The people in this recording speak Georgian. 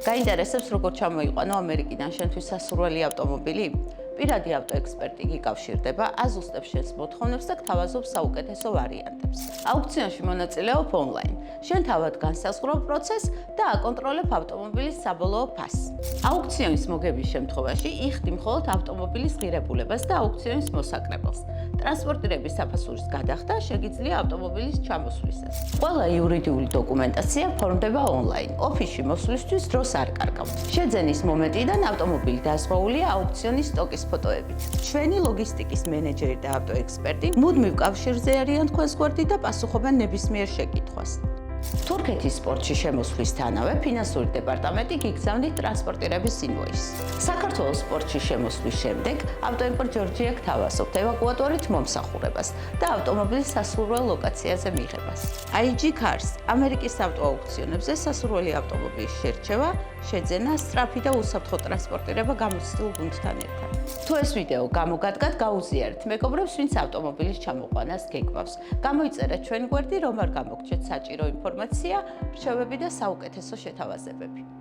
გაინტერესებს როგორ ჩამოიყვანო ამერიკიდან შენთვის სასურველი ავტომობილი? პირადი ავტოექსპერტი გიკავშირდება, აზუსტებს შენს მოთხოვნებს და გთავაზობს საუკეთესო ვარიანტებს. აუქციონში მონაწილეობ ონლაინ. შენ თავად განსაზღვრობ პროცესს და აკონტროლებ ავტომობილის საბოლოო ფასს. აუქციონის მოგების შემთხვევაში იხდი მხოლოდ ავტომობილის ღირებულებას და აუქციონის მოსაკრებელს. ტრანსპორტირების საფასურის გადახდა შეგიძლია ავტომობილის ჩამოსვლისას. ყველა იურიდიული დოკუმენტაცია ფორმდება ონლაინ. ოფისში მოსვლისთვის დროს არ კარგავთ. შეძენის მომენტიდან ავტომობილი დაზღვეულია აუქციონის სტოკის ფოტოებით. ჩვენი ლოგისტიკის მენეჯერი და ავტოექსპერტი მუდმივ კავშირზე არიან თქვენს გვერდით და პასუხობენ ნებისმიერ შეკითხვას. თურქეთის პორტში შემოსვლისთანავე ფინანსური დეპარტამენტი გიგზავნით ტრანსპორტირების ინვოისს. საქართველოს პორტში შემოსვლის შემდეგ ავტოიმპორტ ჯორჯია გთავაზობთ ევაკუატორით მომსახურებას და ავტომობილის სასურველ ლოკაციაზე მიღებას. IG Cars ამერიკის ავტოაუქციონებზე სასურველი ავტომობილის შერჩევა, შეძენა, სწრაფი და უსაფრთხო ტრანსპორტირება გამოცდილ გუნდთან ერთად. თუ ეს ვიდეო გამოგადგათ, გაუზიარეთ მეგობრებს, ვინც ავტომობილის ჩამოყვანას გეგმავს. გამოიწერეთ ჩვენ გვერდი, რომ არ გამოგჩეთ საჭირო ინფორმაცია, რჩევები და საუკეთესო შეთავაზებები.